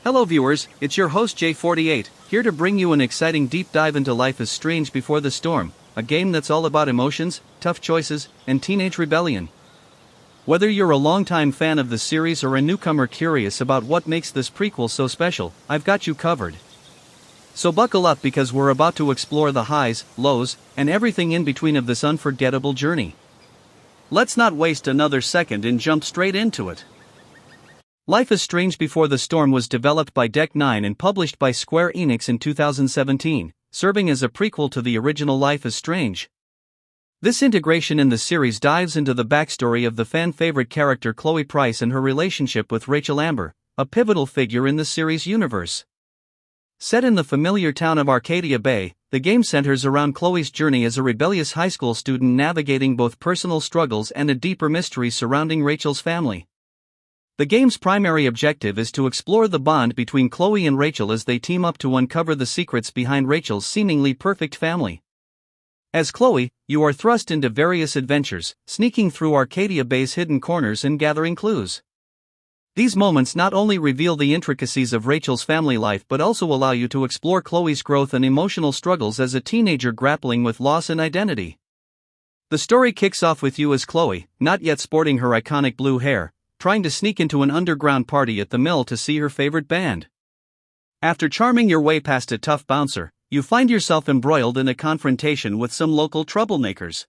Hello viewers, it's your host J48, here to bring you an exciting deep dive into Life is Strange Before the Storm, a game that's all about emotions, tough choices, and teenage rebellion. Whether you're a longtime fan of the series or a newcomer curious about what makes this prequel so special, I've got you covered. So buckle up because we're about to explore the highs, lows, and everything in between of this unforgettable journey. Let's not waste another second and jump straight into it. Life is Strange Before the Storm was developed by Deck 9 and published by Square Enix in 2017, serving as a prequel to the original Life is Strange. This integration in the series dives into the backstory of the fan-favorite character Chloe Price and her relationship with Rachel Amber, a pivotal figure in the series universe. Set in the familiar town of Arcadia Bay, the game centers around Chloe's journey as a rebellious high school student navigating both personal struggles and a deeper mystery surrounding Rachel's family. The game's primary objective is to explore the bond between Chloe and Rachel as they team up to uncover the secrets behind Rachel's seemingly perfect family. As Chloe, you are thrust into various adventures, sneaking through Arcadia Bay's hidden corners and gathering clues. These moments not only reveal the intricacies of Rachel's family life but also allow you to explore Chloe's growth and emotional struggles as a teenager grappling with loss and identity. The story kicks off with you as Chloe, not yet sporting her iconic blue hair, trying to sneak into an underground party at the mill to see her favorite band. After charming your way past a tough bouncer, you find yourself embroiled in a confrontation with some local troublemakers.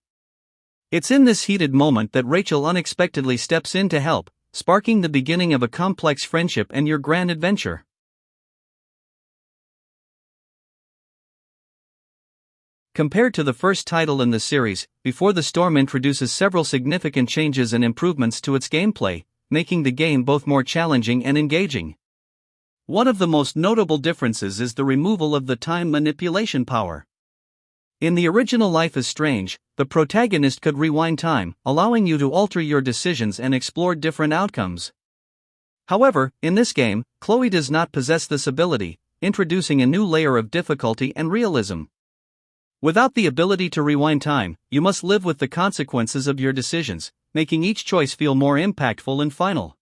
It's in this heated moment that Rachel unexpectedly steps in to help, sparking the beginning of a complex friendship and your grand adventure. Compared to the first title in the series, Before the Storm introduces several significant changes and improvements to its gameplay, making the game both more challenging and engaging. One of the most notable differences is the removal of the time manipulation power. In the original Life is Strange, the protagonist could rewind time, allowing you to alter your decisions and explore different outcomes. However, in this game, Chloe does not possess this ability, introducing a new layer of difficulty and realism. Without the ability to rewind time, you must live with the consequences of your decisions, making each choice feel more impactful and final.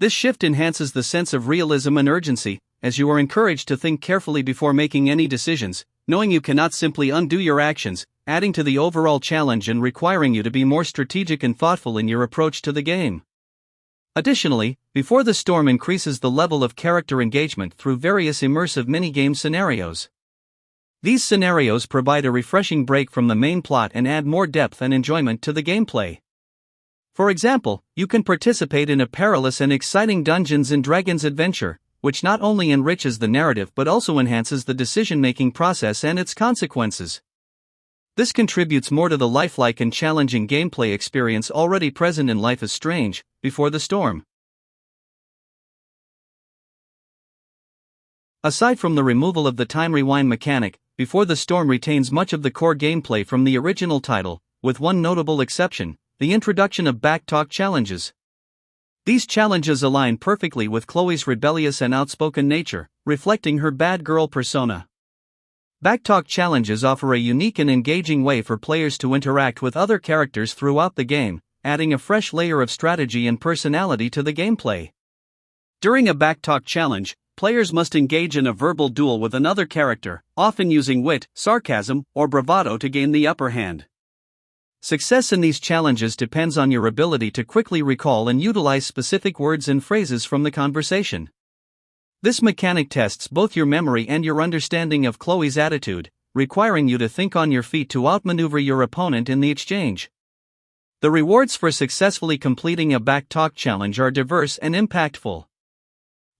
This shift enhances the sense of realism and urgency, as you are encouraged to think carefully before making any decisions, knowing you cannot simply undo your actions, adding to the overall challenge and requiring you to be more strategic and thoughtful in your approach to the game. Additionally, Before the Storm increases the level of character engagement through various immersive minigame scenarios. These scenarios provide a refreshing break from the main plot and add more depth and enjoyment to the gameplay. For example, you can participate in a perilous and exciting Dungeons & Dragons adventure, which not only enriches the narrative but also enhances the decision-making process and its consequences. This contributes more to the lifelike and challenging gameplay experience already present in Life is Strange, Before the Storm. Aside from the removal of the time rewind mechanic, Before the Storm retains much of the core gameplay from the original title, with one notable exception: the introduction of backtalk challenges. These challenges align perfectly with Chloe's rebellious and outspoken nature, reflecting her bad girl persona. Backtalk challenges offer a unique and engaging way for players to interact with other characters throughout the game, adding a fresh layer of strategy and personality to the gameplay. During a backtalk challenge, players must engage in a verbal duel with another character, often using wit, sarcasm, or bravado to gain the upper hand. Success in these challenges depends on your ability to quickly recall and utilize specific words and phrases from the conversation. This mechanic tests both your memory and your understanding of Chloe's attitude, requiring you to think on your feet to outmaneuver your opponent in the exchange. The rewards for successfully completing a backtalk challenge are diverse and impactful.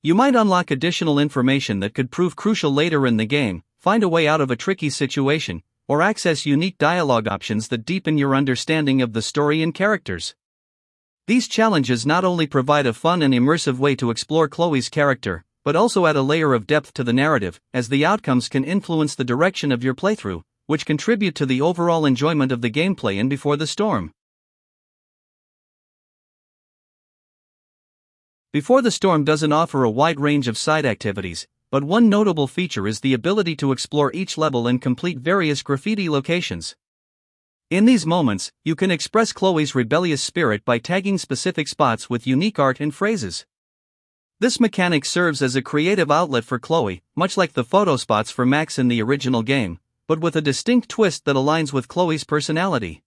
You might unlock additional information that could prove crucial later in the game, find a way out of a tricky situation, or access unique dialogue options that deepen your understanding of the story and characters. These challenges not only provide a fun and immersive way to explore Chloe's character, but also add a layer of depth to the narrative, as the outcomes can influence the direction of your playthrough, which contribute to the overall enjoyment of the gameplay in Before the Storm. Before the Storm doesn't offer a wide range of side activities, but one notable feature is the ability to explore each level and complete various graffiti locations. In these moments, you can express Chloe's rebellious spirit by tagging specific spots with unique art and phrases. This mechanic serves as a creative outlet for Chloe, much like the photo spots for Max in the original game, but with a distinct twist that aligns with Chloe's personality.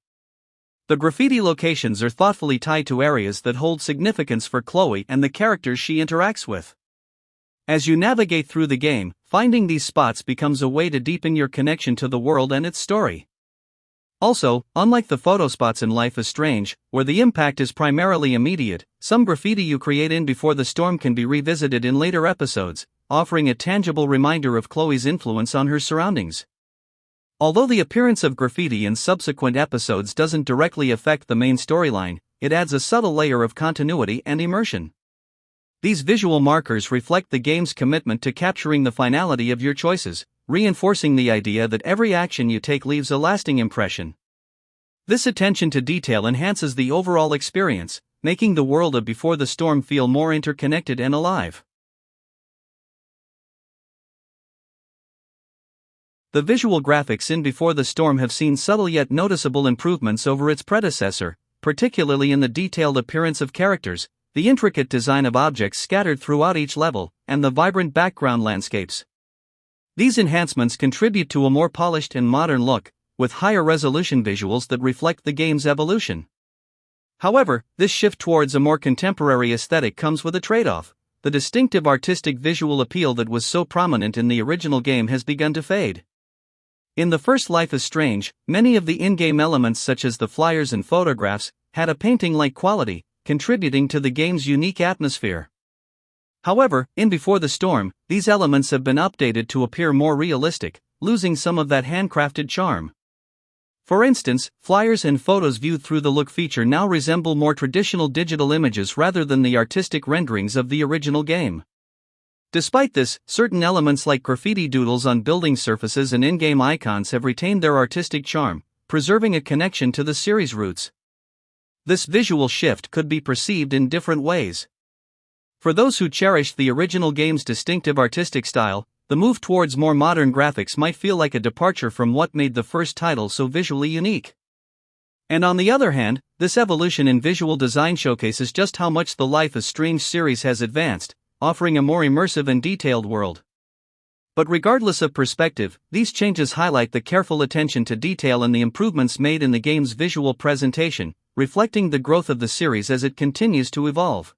The graffiti locations are thoughtfully tied to areas that hold significance for Chloe and the characters she interacts with. As you navigate through the game, finding these spots becomes a way to deepen your connection to the world and its story. Also, unlike the photo spots in Life is Strange, where the impact is primarily immediate, some graffiti you create in Before the Storm can be revisited in later episodes, offering a tangible reminder of Chloe's influence on her surroundings. Although the appearance of graffiti in subsequent episodes doesn't directly affect the main storyline, it adds a subtle layer of continuity and immersion. These visual markers reflect the game's commitment to capturing the finality of your choices, reinforcing the idea that every action you take leaves a lasting impression. This attention to detail enhances the overall experience, making the world of Before the Storm feel more interconnected and alive. The visual graphics in Before the Storm have seen subtle yet noticeable improvements over its predecessor, particularly in the detailed appearance of characters, the intricate design of objects scattered throughout each level, and the vibrant background landscapes. These enhancements contribute to a more polished and modern look, with higher resolution visuals that reflect the game's evolution. However, this shift towards a more contemporary aesthetic comes with a trade-off. The distinctive artistic visual appeal that was so prominent in the original game has begun to fade. In the first Life is Strange, many of the in-game elements such as the flyers and photographs had a painting-like quality, contributing to the game's unique atmosphere. However, in Before the Storm, these elements have been updated to appear more realistic, losing some of that handcrafted charm. For instance, flyers and photos viewed through the Look feature now resemble more traditional digital images rather than the artistic renderings of the original game. Despite this, certain elements like graffiti doodles on building surfaces and in-game icons have retained their artistic charm, preserving a connection to the series' roots. This visual shift could be perceived in different ways. For those who cherished the original game's distinctive artistic style, the move towards more modern graphics might feel like a departure from what made the first title so visually unique. And on the other hand, this evolution in visual design showcases just how much the Life is Strange series has advanced, offering a more immersive and detailed world. But regardless of perspective, these changes highlight the careful attention to detail and the improvements made in the game's visual presentation, reflecting the growth of the series as it continues to evolve.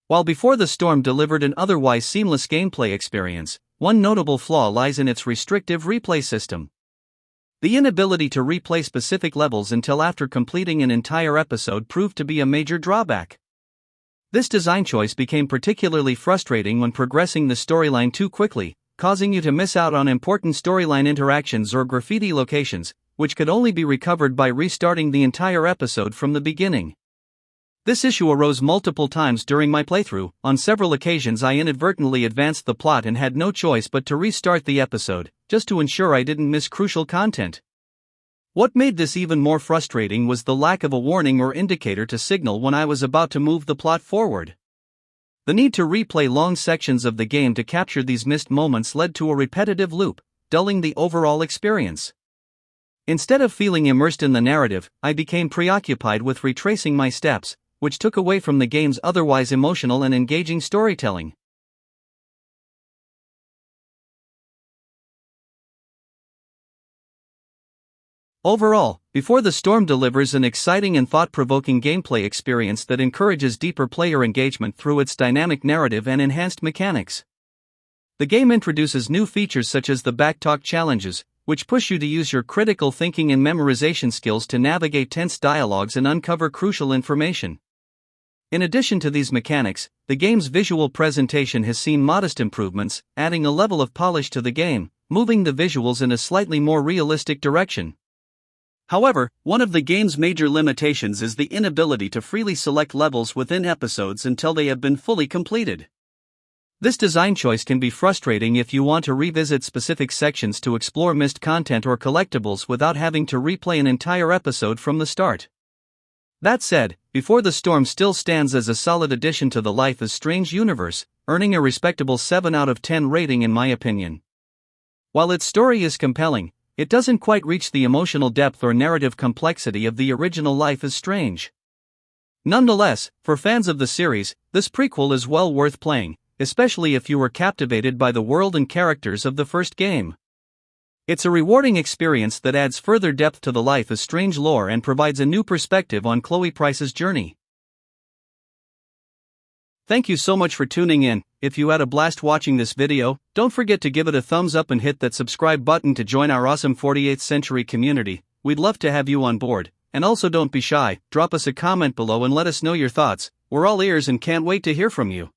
While Before the Storm delivered an otherwise seamless gameplay experience, one notable flaw lies in its restrictive replay system. The inability to replay specific levels until after completing an entire episode proved to be a major drawback. This design choice became particularly frustrating when progressing the storyline too quickly, causing you to miss out on important storyline interactions or graffiti locations, which could only be recovered by restarting the entire episode from the beginning. This issue arose multiple times during my playthrough. On several occasions I inadvertently advanced the plot and had no choice but to restart the episode, just to ensure I didn't miss crucial content. What made this even more frustrating was the lack of a warning or indicator to signal when I was about to move the plot forward. The need to replay long sections of the game to capture these missed moments led to a repetitive loop, dulling the overall experience. Instead of feeling immersed in the narrative, I became preoccupied with retracing my steps, which took away from the game's otherwise emotional and engaging storytelling. Overall, Before the Storm delivers an exciting and thought-provoking gameplay experience that encourages deeper player engagement through its dynamic narrative and enhanced mechanics. The game introduces new features such as the backtalk challenges, which push you to use your critical thinking and memorization skills to navigate tense dialogues and uncover crucial information. In addition to these mechanics, the game's visual presentation has seen modest improvements, adding a level of polish to the game, moving the visuals in a slightly more realistic direction. However, one of the game's major limitations is the inability to freely select levels within episodes until they have been fully completed. This design choice can be frustrating if you want to revisit specific sections to explore missed content or collectibles without having to replay an entire episode from the start. That said, Before the Storm still stands as a solid addition to the Life is Strange universe, earning a respectable 7 out of 10 rating in my opinion. While its story is compelling, it doesn't quite reach the emotional depth or narrative complexity of the original Life is Strange. Nonetheless, for fans of the series, this prequel is well worth playing, especially if you were captivated by the world and characters of the first game. It's a rewarding experience that adds further depth to the Life is Strange lore and provides a new perspective on Chloe Price's journey. Thank you so much for tuning in. If you had a blast watching this video, don't forget to give it a thumbs up and hit that subscribe button to join our awesome 48th century community. We'd love to have you on board. And also don't be shy, drop us a comment below and let us know your thoughts. We're all ears and can't wait to hear from you.